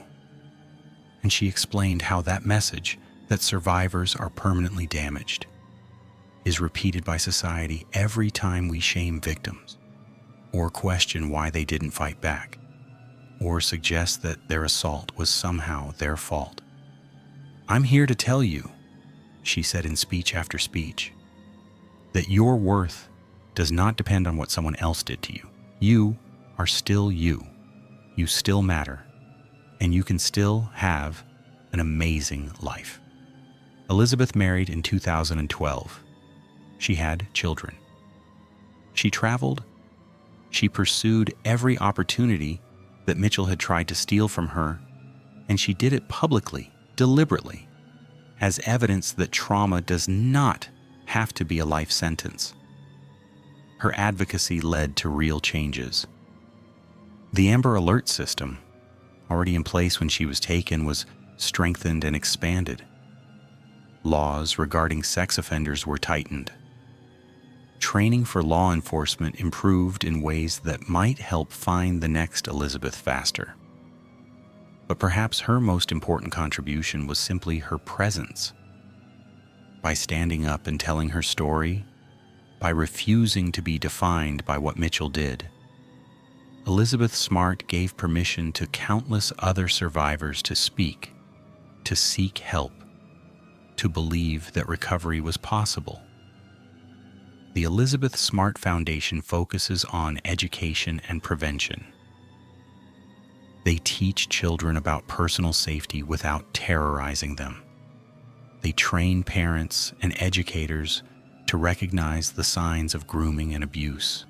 And she explained how that message, that survivors are permanently damaged, is repeated by society every time we shame victims, or question why they didn't fight back, or suggest that their assault was somehow their fault. "I'm here to tell you," she said in speech after speech, "that your worth does not depend on what someone else did to you. You are still you. You still matter, and you can still have an amazing life." Elizabeth married in 2012. She had children. She traveled. She pursued every opportunity that Mitchell had tried to steal from her, and she did it publicly, deliberately, as evidence that trauma does not have to be a life sentence. Her advocacy led to real changes. The Amber Alert system, already in place when she was taken, was strengthened and expanded. Laws regarding sex offenders were tightened. Training for law enforcement improved in ways that might help find the next Elizabeth faster. But perhaps her most important contribution was simply her presence. By standing up and telling her story, by refusing to be defined by what Mitchell did, Elizabeth Smart gave permission to countless other survivors to speak, to seek help, to believe that recovery was possible. The Elizabeth Smart Foundation focuses on education and prevention. They teach children about personal safety without terrorizing them. They train parents and educators to recognize the signs of grooming and abuse.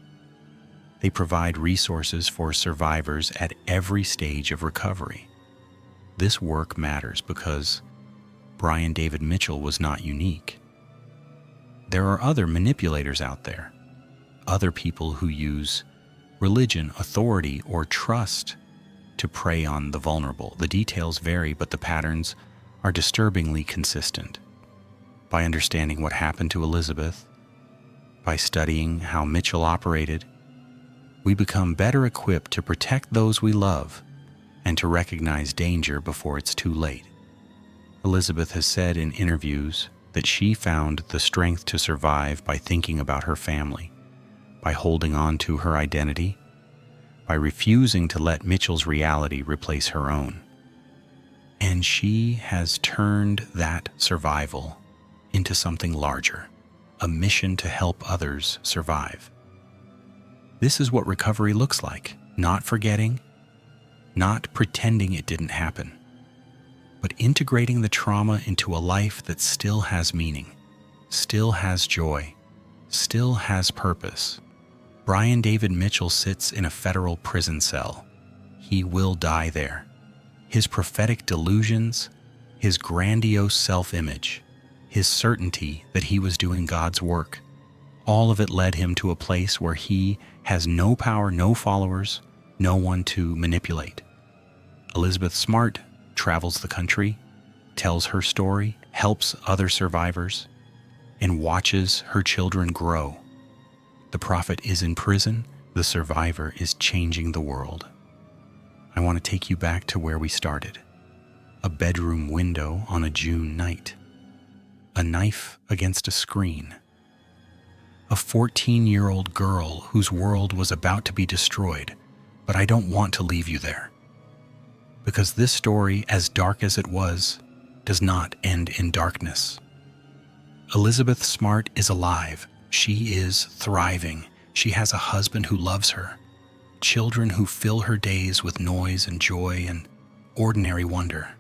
They provide resources for survivors at every stage of recovery. This work matters because Brian David Mitchell was not unique. There are other manipulators out there, other people who use religion, authority, or trust to prey on the vulnerable. The details vary, but the patterns are disturbingly consistent. By understanding what happened to Elizabeth, by studying how Mitchell operated, we become better equipped to protect those we love and to recognize danger before it's too late. Elizabeth has said in interviews that she found the strength to survive by thinking about her family, by holding on to her identity, by refusing to let Mitchell's reality replace her own. And she has turned that survival into something larger, a mission to help others survive. This is what recovery looks like: not forgetting, not pretending it didn't happen, but integrating the trauma into a life that still has meaning, still has joy, still has purpose. Brian David Mitchell sits in a federal prison cell. He will die there. His prophetic delusions, his grandiose self-image, his certainty that he was doing God's work, all of it led him to a place where he has no power, no followers, no one to manipulate. Elizabeth Smart travels the country, tells her story, helps other survivors, and watches her children grow. The prophet is in prison, the survivor is changing the world. I want to take you back to where we started. A bedroom window on a June night. A knife against a screen. A 14-year-old girl whose world was about to be destroyed, but I don't want to leave you there. Because this story, as dark as it was, does not end in darkness. Elizabeth Smart is alive. She is thriving. She has a husband who loves her, children who fill her days with noise and joy and ordinary wonder.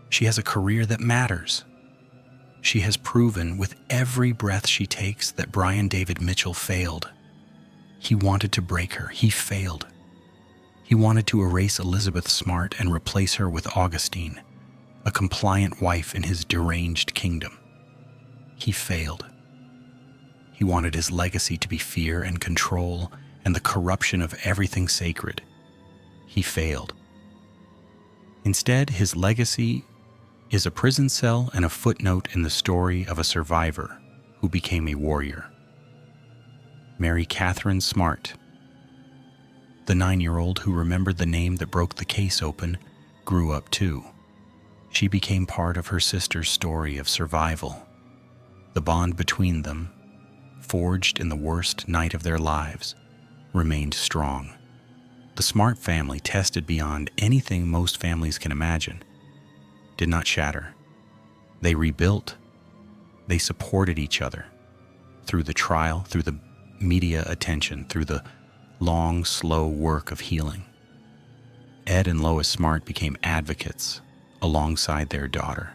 She has a career that matters. She has proven with every breath she takes that Brian David Mitchell failed. He wanted to break her. He failed. He wanted to erase Elizabeth Smart and replace her with Augustine, a compliant wife in his deranged kingdom. He failed. He wanted his legacy to be fear and control and the corruption of everything sacred. He failed. Instead, his legacy is a prison cell and a footnote in the story of a survivor who became a warrior. Mary Catherine Smart. The 9-year-old who remembered the name that broke the case open grew up too. She became part of her sister's story of survival. The bond between them, forged in the worst night of their lives, remained strong. The Smart family, tested beyond anything most families can imagine, did not shatter. They rebuilt. They supported each other through the trial, through the media attention, through the long, slow work of healing. Ed and Lois Smart became advocates alongside their daughter,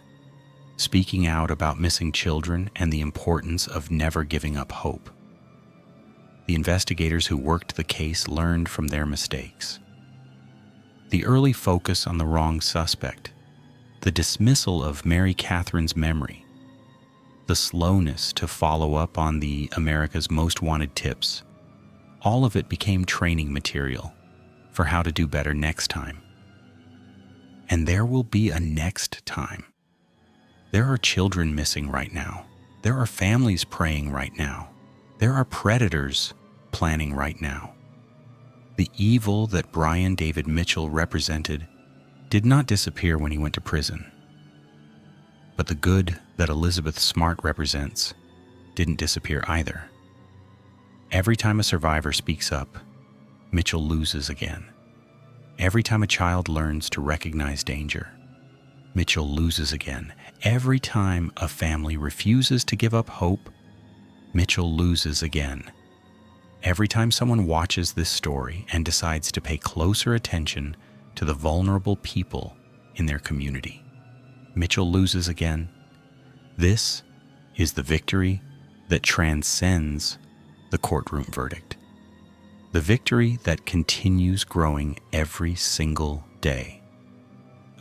speaking out about missing children and the importance of never giving up hope. The investigators who worked the case learned from their mistakes. The early focus on the wrong suspect, the dismissal of Mary Catherine's memory, the slowness to follow up on the America's Most Wanted tips, all of it became training material for how to do better next time. And there will be a next time. There are children missing right now. There are families praying right now. There are predators planning right now. The evil that Brian David Mitchell represented did not disappear when he went to prison. But the good that Elizabeth Smart represents didn't disappear either. Every time a survivor speaks up, Mitchell loses again. Every time a child learns to recognize danger, Mitchell loses again. Every time a family refuses to give up hope, Mitchell loses again. Every time someone watches this story and decides to pay closer attention to the vulnerable people in their community, Mitchell loses again. This is the victory that transcends the courtroom verdict. The victory that continues growing every single day.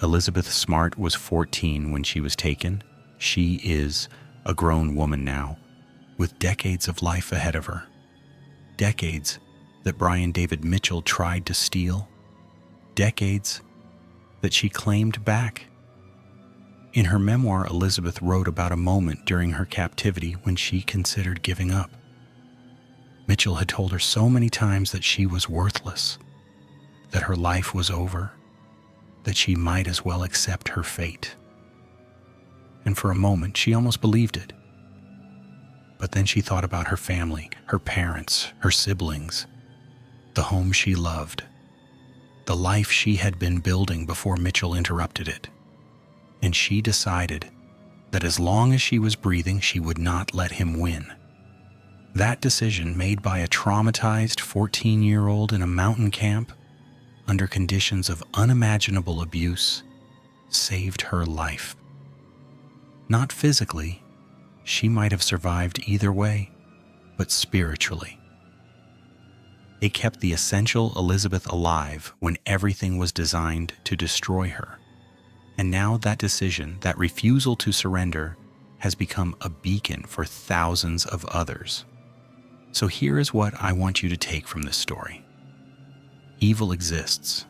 Elizabeth Smart was 14 when she was taken. She is a grown woman now, with decades of life ahead of her. Decades that Brian David Mitchell tried to steal. Decades that she claimed back. In her memoir, Elizabeth wrote about a moment during her captivity when she considered giving up. Mitchell had told her so many times that she was worthless, that her life was over, that she might as well accept her fate. And for a moment, she almost believed it. But then she thought about her family, her parents, her siblings, the home she loved, the life she had been building before Mitchell interrupted it. And she decided that as long as she was breathing, she would not let him win. That decision, made by a traumatized 14-year-old in a mountain camp under conditions of unimaginable abuse, saved her life. Not physically, she might have survived either way, but spiritually. It kept the essential Elizabeth alive when everything was designed to destroy her. And now that decision, that refusal to surrender, has become a beacon for thousands of others. So here is what I want you to take from this story. Evil exists.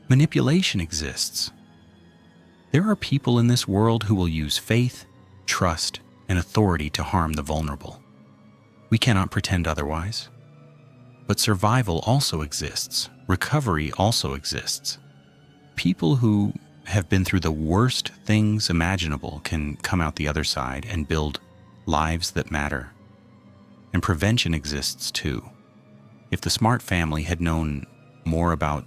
Manipulation exists. There are people in this world who will use faith, trust, and authority to harm the vulnerable. We cannot pretend otherwise. But survival also exists. Recovery also exists. People who have been through the worst things imaginable can come out the other side and build lives that matter. And prevention exists too. If the Smart family had known more about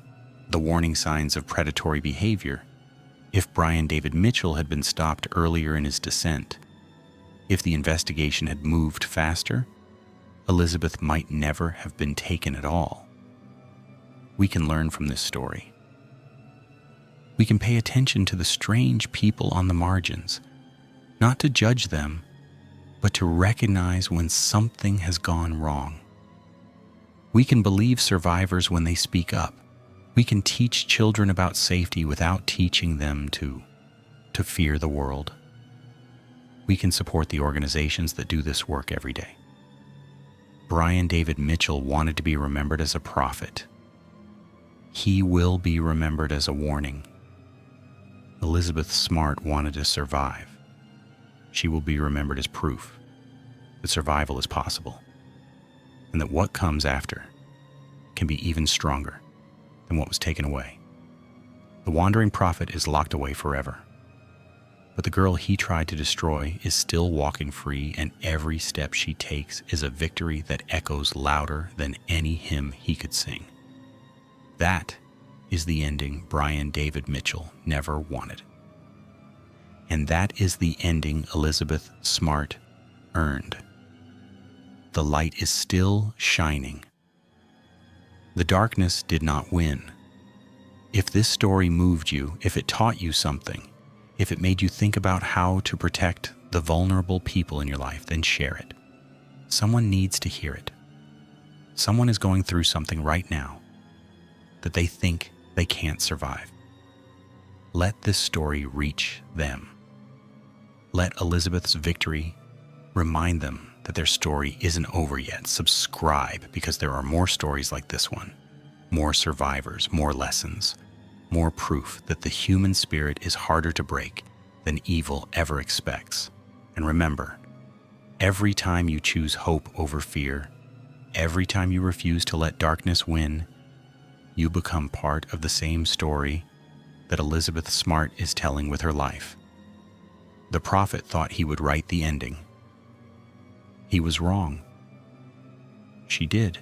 the warning signs of predatory behavior, If Brian David Mitchell had been stopped earlier in his descent, if the investigation had moved faster, Elizabeth might never have been taken at all. We can learn from this story. We can pay attention to the strange people on the margins, not to judge them, but to recognize when something has gone wrong. We can believe survivors when they speak up. We can teach children about safety without teaching them to fear the world. We can support the organizations that do this work every day. Brian David Mitchell wanted to be remembered as a prophet. He will be remembered as a warning. Elizabeth Smart wanted to survive. She will be remembered as proof that survival is possible, and that what comes after can be even stronger than what was taken away. The wandering prophet is locked away forever, but the girl he tried to destroy is still walking free, and every step she takes is a victory that echoes louder than any hymn he could sing. That is the ending Brian David Mitchell never wanted. And that is the ending Elizabeth Smart earned. The light is still shining. The darkness did not win. If this story moved you, if it taught you something, if it made you think about how to protect the vulnerable people in your life, then share it. Someone needs to hear it. Someone is going through something right now that they think they can't survive. Let this story reach them. Let Elizabeth's victory remind them that their story isn't over yet. Subscribe, because there are more stories like this one, more survivors, more lessons, more proof that the human spirit is harder to break than evil ever expects. And remember, every time you choose hope over fear, every time you refuse to let darkness win, you become part of the same story that Elizabeth Smart is telling with her life. The prophet thought he would write the ending. He was wrong. She did.